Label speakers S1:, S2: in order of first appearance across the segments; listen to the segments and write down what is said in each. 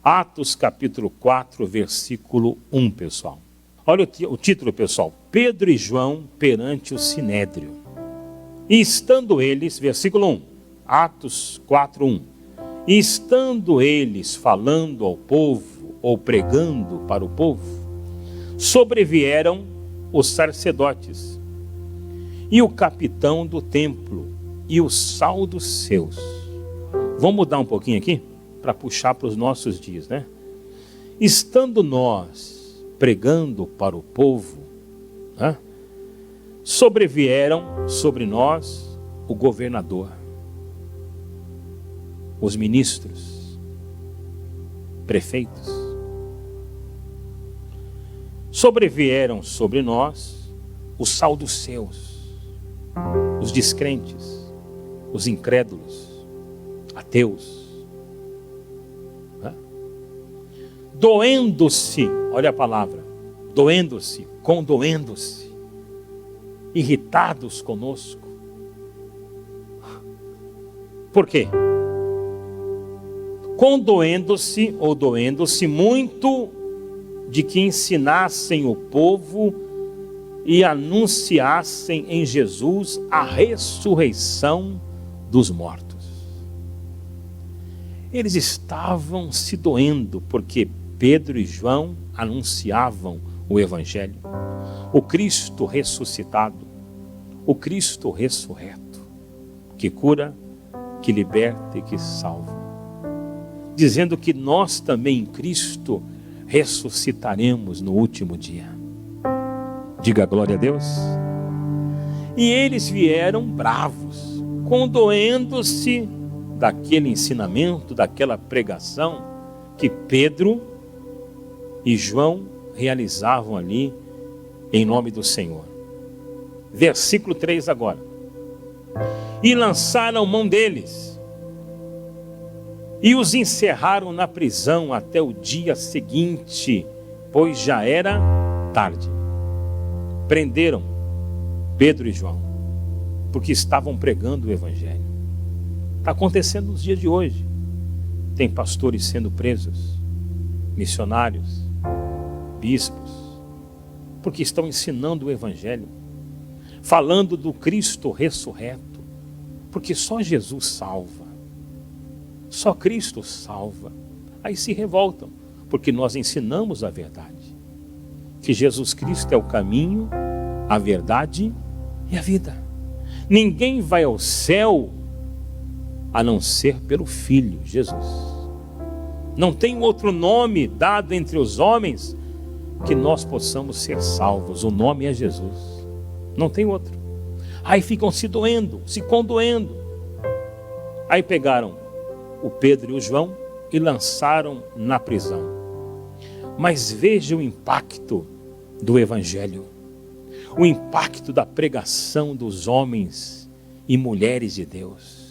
S1: Atos capítulo 4, versículo 1, pessoal. Olha o título, pessoal. Pedro e João perante o Sinédrio. E estando eles, versículo 1, Atos 4, 1. E estando eles falando ao povo, ou pregando para o povo, sobrevieram os sacerdotes, e o capitão do templo, e os saduceus. Vamos mudar um pouquinho aqui, para puxar para os nossos dias, né? Estando nós pregando para o povo, né? Sobrevieram sobre nós o governador, os ministros, prefeitos. Sobrevieram sobre nós os saduceus, os descrentes, os incrédulos, ateus, né? Doendo-se, olha a palavra, doendo-se, condoendo-se, irritados conosco. Por quê? Condoendo-se ou doendo-se muito de que ensinassem o povo e anunciassem em Jesus a ressurreição dos mortos. Eles estavam se doendo porque Pedro e João anunciavam o Evangelho, o Cristo ressuscitado, o Cristo ressurreto, que cura, que liberta e que salva, dizendo que nós também em Cristo ressuscitaremos no último dia. Diga glória a Deus. E eles vieram bravos, condoendo-se daquele ensinamento, daquela pregação que Pedro e João realizavam ali em nome do Senhor. Versículo 3 agora. E lançaram mão deles, e os encerraram na prisão até o dia seguinte, pois já era tarde. Prenderam Pedro e João, porque estavam pregando o Evangelho. Está acontecendo nos dias de hoje. Tem pastores sendo presos, missionários, bispos, porque estão ensinando o Evangelho, falando do Cristo ressurreto, porque só Jesus salva. Só Cristo salva. Aí se revoltam, porque nós ensinamos a verdade. Que Jesus Cristo é o caminho, a verdade e a vida. Ninguém vai ao céu a não ser pelo Filho, Jesus. Não tem outro nome dado entre os homens que nós possamos ser salvos. O nome é Jesus. Não tem outro. Aí ficam se doendo, se condoendo. Aí pegaram o Pedro e o João e lançaram na prisão. Mas veja o impacto do Evangelho, o impacto da pregação dos homens e mulheres de Deus.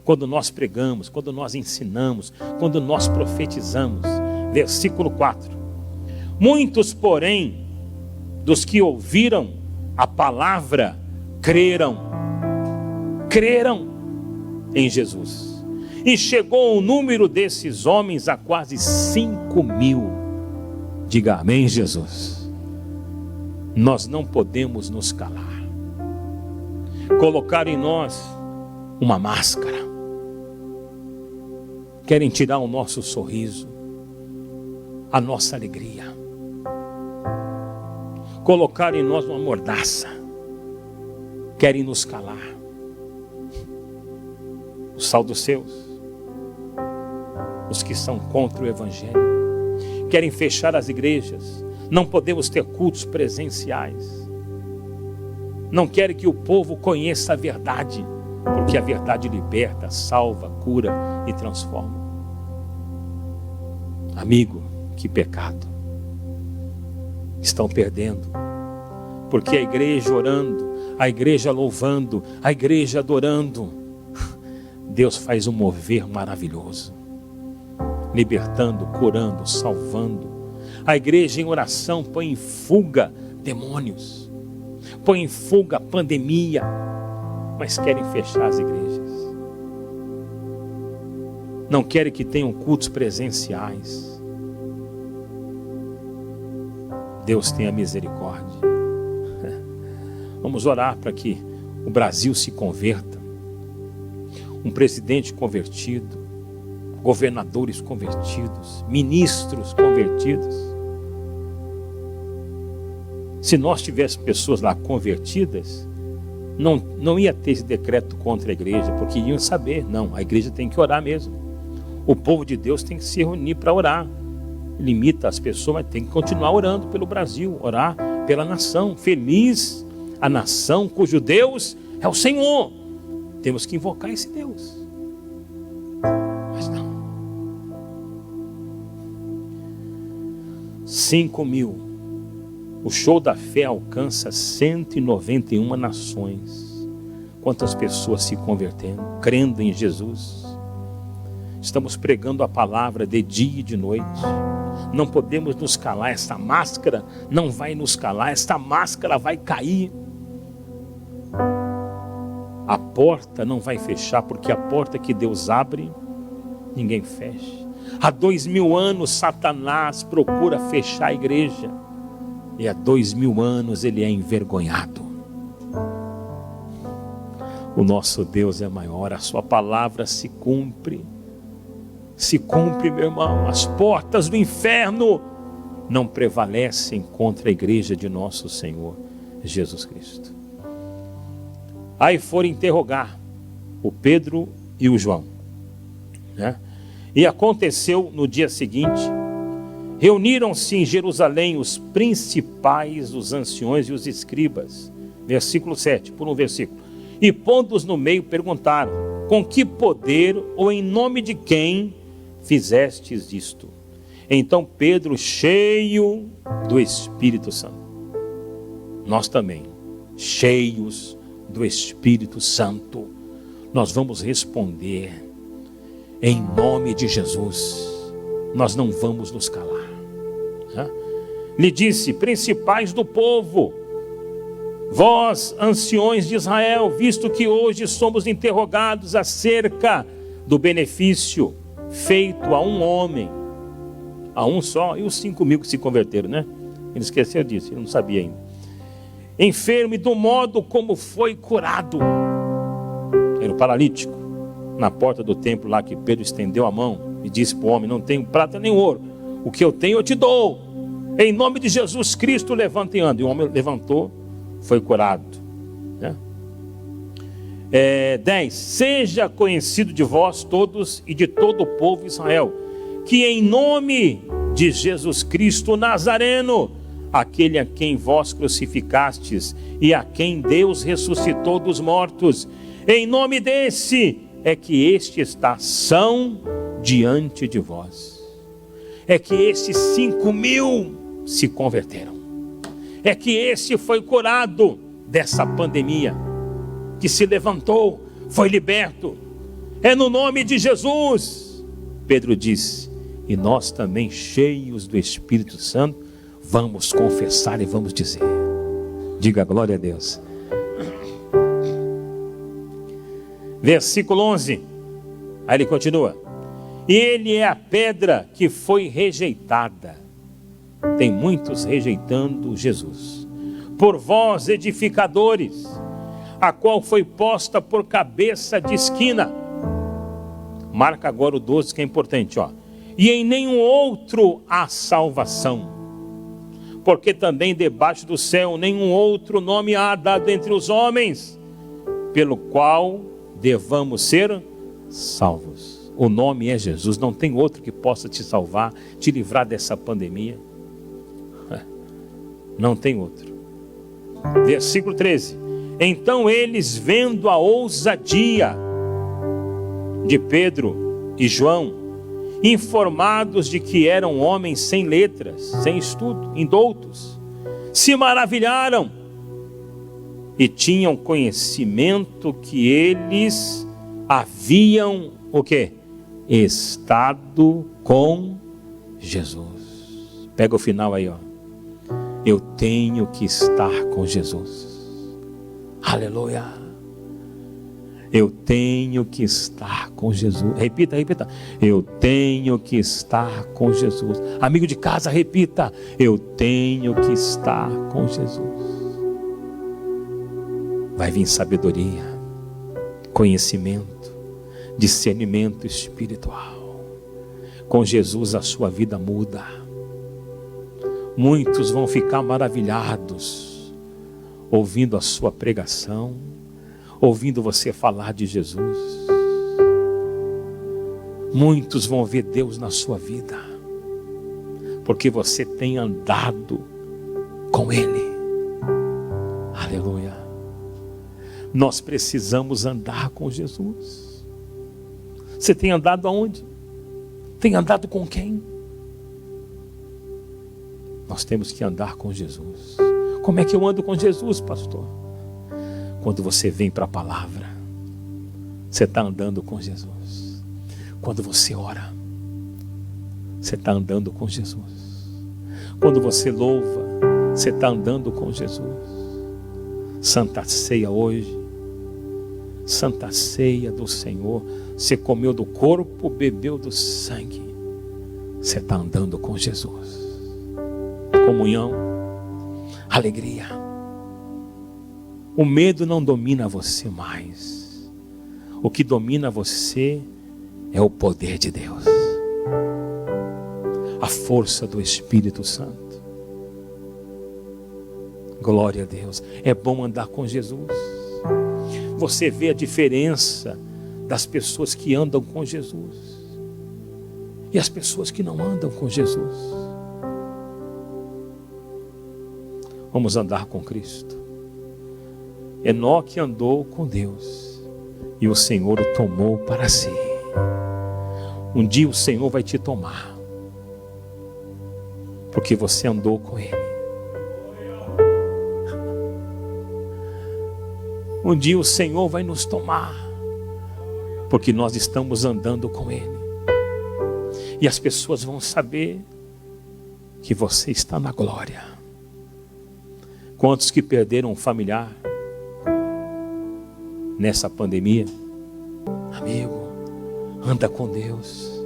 S1: Quando nós pregamos, quando nós ensinamos, quando nós profetizamos. Versículo 4. Muitos, porém, dos que ouviram a palavra, creram em Jesus. E chegou o número desses homens a quase 5.000. Diga amém, Jesus. Nós não podemos nos calar. Colocar em nós uma máscara. Querem tirar o nosso sorriso, a nossa alegria. Colocar em nós uma mordaça. Querem nos calar. Os saduceus, os que são contra o Evangelho, querem fechar as igrejas. Não podemos ter cultos presenciais. Não querem que o povo conheça a verdade, porque a verdade liberta, salva, cura e transforma. Amigo, que pecado. Estão perdendo, porque a igreja orando, a igreja louvando, a igreja adorando, Deus faz um mover maravilhoso, libertando, curando, salvando. A igreja em oração põe em fuga demônios, põe em fuga a pandemia, mas querem fechar as igrejas. não querem que tenham cultos presenciais. Deus tenha misericórdia. Vamos orar para que o Brasil se converta. Um presidente convertido, governadores convertidos, ministros convertidos. Se nós tivéssemos pessoas lá convertidas, não ia ter esse decreto contra a igreja, porque iam saber, não, a igreja tem que orar mesmo. O povo de Deus tem que se reunir para orar. Limita as pessoas, mas tem que continuar orando pelo Brasil, orar pela nação. Feliz a nação cujo Deus é o Senhor. Temos que invocar esse Deus. Mas não. 5.000. O show da fé alcança 191 nações. Quantas pessoas se convertendo, crendo em Jesus. Estamos pregando a palavra de dia e de noite. Não podemos nos calar. Essa máscara não vai nos calar. Esta máscara vai cair. A porta não vai fechar, porque a porta que Deus abre, ninguém fecha. Há 2000 anos Satanás procura fechar a igreja. E há 2000 anos ele é envergonhado. O nosso Deus é maior, a sua palavra se cumpre. Se cumpre, meu irmão. As portas do inferno não prevalecem contra a igreja de nosso Senhor Jesus Cristo. Aí foram interrogar o Pedro e o João, né? E aconteceu no dia seguinte, reuniram-se em Jerusalém os principais, os anciões e os escribas. Versículo 7, por um versículo. E pondo-os no meio, perguntaram: com que poder ou em nome de quem fizestes isto? Então Pedro, cheio do Espírito Santo, nós também, cheios do Espírito Santo, nós vamos responder em nome de Jesus. Nós não vamos nos calar, né? Lhe disse: principais do povo, vós anciões de Israel, visto que hoje somos interrogados acerca do benefício feito a um homem, a um só, e os 5.000 que se converteram, né? Ele esqueceu disso, ele não sabia ainda. Enfermo, e do modo como foi curado. Era o paralítico, na porta do templo lá, que Pedro estendeu a mão e disse para o homem: não tenho prata nem ouro, o que eu tenho eu te dou. Em nome de Jesus Cristo, levanta e anda. E o homem levantou, foi curado, né? 10. Seja conhecido de vós todos e de todo o povo de Israel, que em nome de Jesus Cristo Nazareno, aquele a quem vós crucificastes e a quem Deus ressuscitou dos mortos, em nome desse é que este está são diante de vós. É que esses 5.000 se converteram. É que esse foi curado dessa pandemia, que se levantou, foi liberto. É no nome de Jesus. Pedro disse: e nós também, cheios do Espírito Santo, vamos confessar e vamos dizer. Diga glória a Deus. Versículo 11. Aí ele continua: e ele é a pedra que foi rejeitada. Tem muitos rejeitando Jesus. Por vós, edificadores, a qual foi posta por cabeça de esquina. Marca agora o 12, que é importante, ó. E em nenhum outro há salvação, porque também debaixo do céu nenhum outro nome há dado entre os homens, pelo qual devamos ser salvos. O nome é Jesus, não tem outro que possa te salvar, te livrar dessa pandemia. Não tem outro. Versículo 13. Então eles, vendo a ousadia de Pedro e João, informados de que eram homens sem letras, sem estudo, indoutos, se maravilharam e tinham conhecimento que eles haviam o quê? Estado com Jesus. Pega o final aí, ó. Eu tenho que estar com Jesus. Aleluia. Eu tenho que estar com Jesus. Repita, repita. Eu tenho que estar com Jesus. Amigo de casa, repita. Eu tenho que estar com Jesus. Vai vir sabedoria, conhecimento, discernimento espiritual. Com Jesus a sua vida muda. Muitos vão ficar maravilhados ouvindo a sua pregação, ouvindo você falar de Jesus. Muitos vão ver Deus na sua vida, porque você tem andado com Ele. Aleluia. Nós precisamos andar com Jesus. Você tem andado aonde? Tem andado com quem? Nós temos que andar com Jesus. Como é que eu ando com Jesus, pastor? Quando você vem para a palavra, você está andando com Jesus. Quando você ora, você está andando com Jesus. Quando você louva, você está andando com Jesus. Santa Ceia hoje, Santa Ceia do Senhor, você comeu do corpo, bebeu do sangue, você está andando com Jesus. Comunhão, alegria. O medo não domina você mais. O que domina você é o poder de Deus, a força do Espírito Santo. Glória a Deus. É bom andar com Jesus. Você vê a diferença das pessoas que andam com Jesus e as pessoas que não andam com Jesus. Vamos andar com Cristo. Enoque andou com Deus e o Senhor o tomou para si. Um dia o Senhor vai te tomar, porque você andou com Ele. Um dia o Senhor vai nos tomar, porque nós estamos andando com Ele. E as pessoas vão saber que você está na glória. Quantos que perderam um familiar nessa pandemia? Amigo, anda com Deus,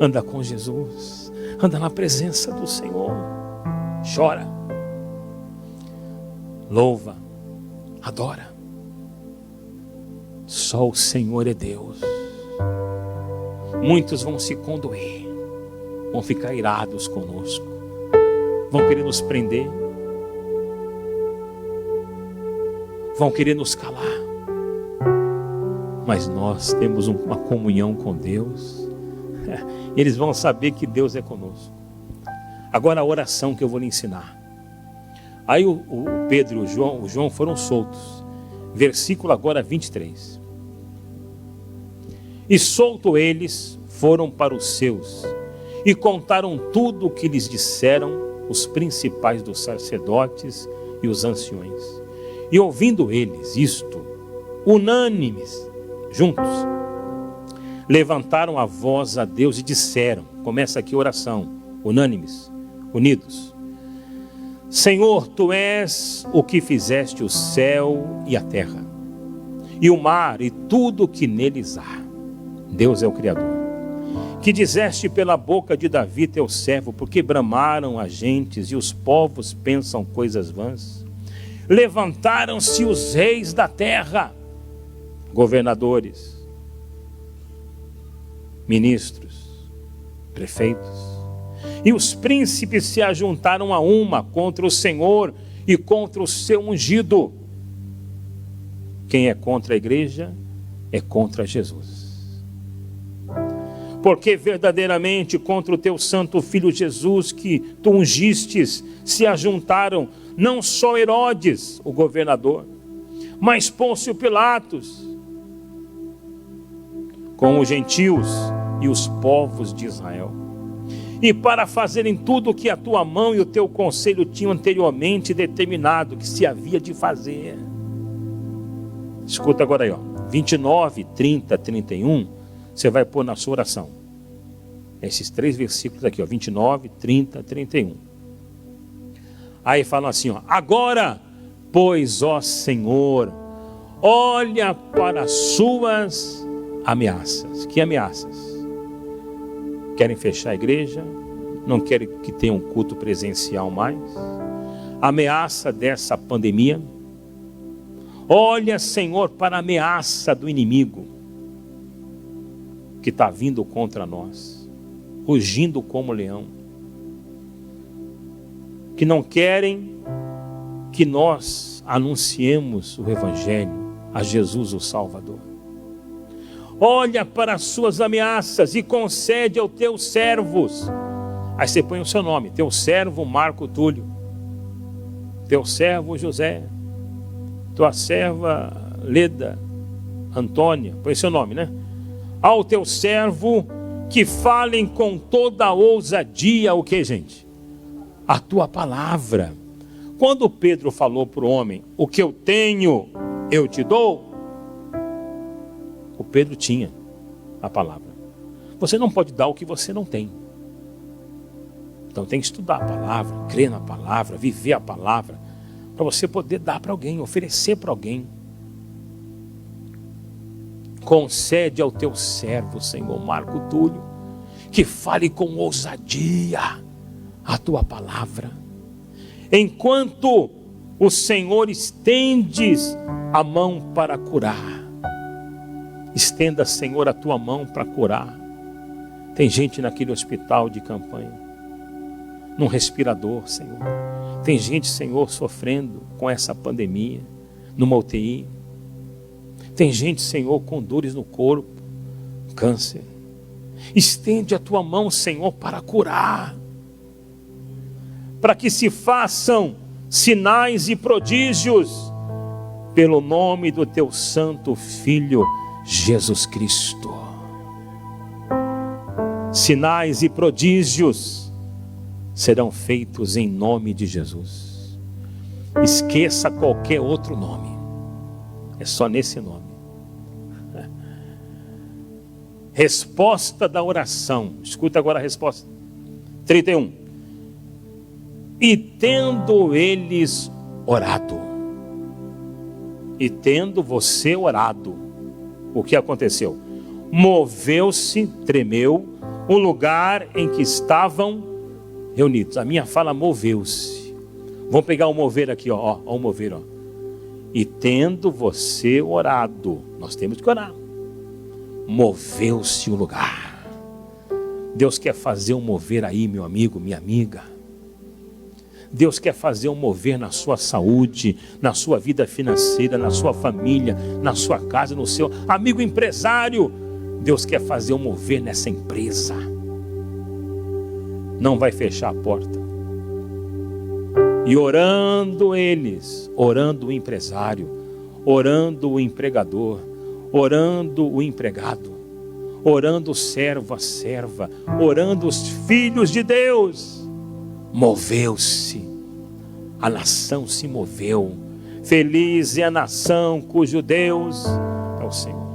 S1: anda com Jesus, anda na presença do Senhor. Chora, louva, adora. Só o Senhor é Deus. Muitos vão se condoer, vão ficar irados conosco, vão querer nos prender, vão querer nos calar. Mas nós temos uma comunhão com Deus. Eles vão saber que Deus é conosco. Agora a oração que eu vou lhe ensinar. Aí o Pedro e o João foram soltos. Versículo agora 23. E solto eles, foram para os seus, e contaram tudo o que lhes disseram os principais dos sacerdotes e os anciões. E ouvindo eles isto, unânimes, juntos, levantaram a voz a Deus e disseram, começa aqui a oração, unânimes, unidos: Senhor, Tu és o que fizeste o céu e a terra, e o mar e tudo o que neles há. Deus é o Criador. Que dizeste pela boca de Davi teu servo, porque bramaram as gentes e os povos pensam coisas vãs. Levantaram-se os reis da terra, governadores, ministros, prefeitos, e os príncipes se ajuntaram a uma contra o Senhor e contra o seu ungido. Quem é contra a igreja é contra Jesus. Porque verdadeiramente contra o teu santo filho Jesus, que tu ungistes, se ajuntaram não só Herodes, o governador, mas Pôncio Pilatos, com os gentios e os povos de Israel, e para fazerem tudo o que a tua mão e o teu conselho tinham anteriormente determinado que se havia de fazer. Escuta agora aí, 29, 30, 31, você vai pôr na sua oração. Esses 3 versículos aqui, 29, 30, 31. Aí falam assim, agora, pois, ó Senhor, olha para as suas ameaças. Que ameaças? Querem fechar a igreja? Não querem que tenha um culto presencial mais? Ameaça dessa pandemia? Olha, Senhor, para a ameaça do inimigo que está vindo contra nós, rugindo como leão, que não querem que nós anunciemos o Evangelho a Jesus o Salvador. Olha para as suas ameaças e concede aos teus servos. Aí você põe o seu nome, teu servo Marco Túlio, teu servo José, tua serva Leda Antônia, põe seu nome, né? Ao teu servo que falem com toda a ousadia, o que, gente? A tua palavra. Quando Pedro falou para o homem, o que eu tenho, eu te dou, o Pedro tinha a palavra. Você não pode dar o que você não tem. Então tem que estudar a palavra, crer na palavra, viver a palavra, para você poder dar para alguém, oferecer para alguém. Concede ao teu servo, Senhor Marco Túlio, que fale com ousadia a tua palavra. Enquanto o Senhor estendes a mão para curar, estenda, Senhor, a tua mão para curar. Tem gente naquele hospital de campanha, num respirador, Senhor. Tem gente, Senhor, sofrendo com essa pandemia, numa UTI. Tem gente, Senhor, com dores no corpo, câncer. Estende a tua mão, Senhor, para curar, para que se façam sinais e prodígios, pelo nome do teu santo Filho, Jesus Cristo. Sinais e prodígios serão feitos em nome de Jesus. Esqueça qualquer outro nome, é só nesse nome. Resposta da oração. Escuta agora a resposta. 31. E tendo eles orado, e tendo você orado, o que aconteceu? Moveu-se, tremeu o lugar em que estavam reunidos. A minha fala moveu-se. Vamos pegar o mover aqui, ó, o mover, ó. E tendo você orado, nós temos que orar. Moveu-se o lugar. Deus quer fazer um mover aí, meu amigo, minha amiga. Deus quer fazer um mover na sua saúde, na sua vida financeira, na sua família, na sua casa, no seu amigo empresário. Deus quer fazer um mover nessa empresa. Não vai fechar a porta. E orando eles, orando o empresário, orando o empregador, orando o empregado, orando o servo, a serva, orando os filhos de Deus, moveu-se, a nação se moveu. Feliz é a nação cujo Deus é o Senhor.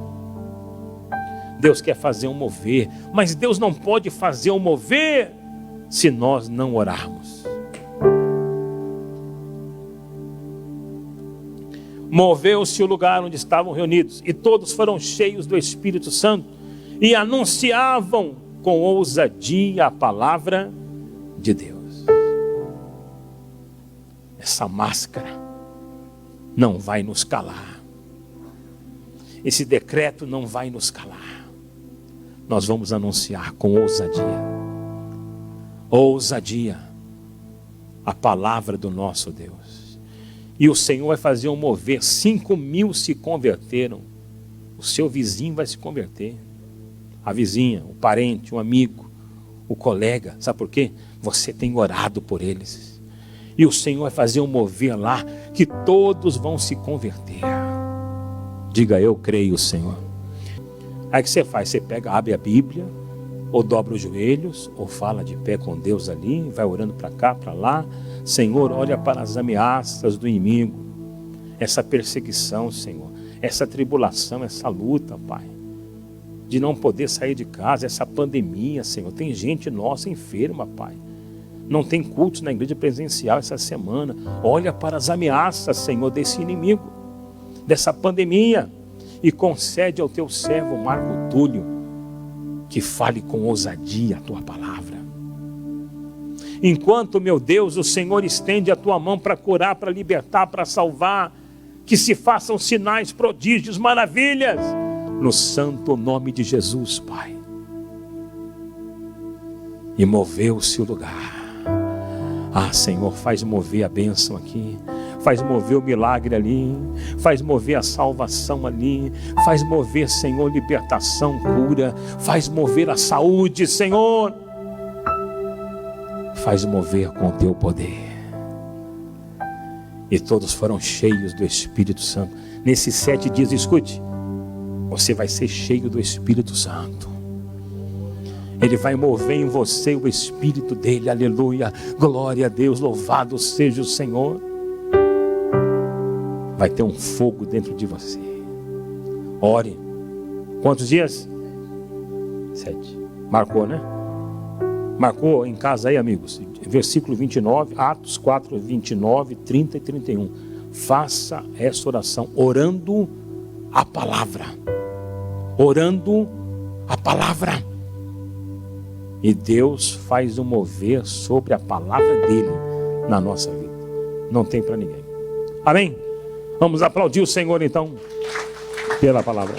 S1: Deus quer fazer um mover, mas Deus não pode fazer um mover se nós não orarmos. Moveu-se o lugar onde estavam reunidos, e todos foram cheios do Espírito Santo, e anunciavam com ousadia a palavra de Deus. Essa máscara não vai nos calar. Esse decreto não vai nos calar. Nós vamos anunciar com ousadia. Ousadia a palavra do nosso Deus. E o Senhor vai fazer um mover. 5.000 se converteram. O seu vizinho vai se converter. A vizinha, o parente, o amigo, o colega. Sabe por quê? Você tem orado por eles. E o Senhor vai fazer um mover lá, que todos vão se converter. Diga, eu creio, Senhor. Aí o que você faz? Você pega, abre a Bíblia, ou dobra os joelhos, ou fala de pé com Deus ali, vai orando para cá, para lá. Senhor, olha para as ameaças do inimigo, essa perseguição, Senhor, essa tribulação, essa luta, Pai, de não poder sair de casa, essa pandemia, Senhor. Tem gente nossa enferma, Pai. Não tem cultos na igreja presencial essa semana. Olha para as ameaças, Senhor, desse inimigo. dessa pandemia. E concede ao teu servo Marco Túlio que fale com ousadia a tua palavra. Enquanto, meu Deus, o Senhor estende a tua mão para curar, para libertar, para salvar, que se façam sinais, prodígios, maravilhas, no santo nome de Jesus, Pai. E moveu-se o lugar. Ah, Senhor, faz mover a bênção aqui, faz mover o milagre ali, faz mover a salvação ali, faz mover, Senhor, libertação, cura, faz mover a saúde, Senhor, faz mover com o teu poder. E todos foram cheios do Espírito Santo. Nesses 7 dias, escute, você vai ser cheio do Espírito Santo. Ele vai mover em você o Espírito dele, aleluia, glória a Deus, louvado seja o Senhor. Vai ter um fogo dentro de você. Ore. Quantos dias? 7. Marcou, né? Marcou em casa aí, amigos. Versículo 29, Atos 4, 29, 30 e 31. Faça essa oração, orando a palavra. Orando a palavra. E Deus faz um mover sobre a palavra dele na nossa vida. Não tem para ninguém. Amém? Vamos aplaudir o Senhor então pela palavra.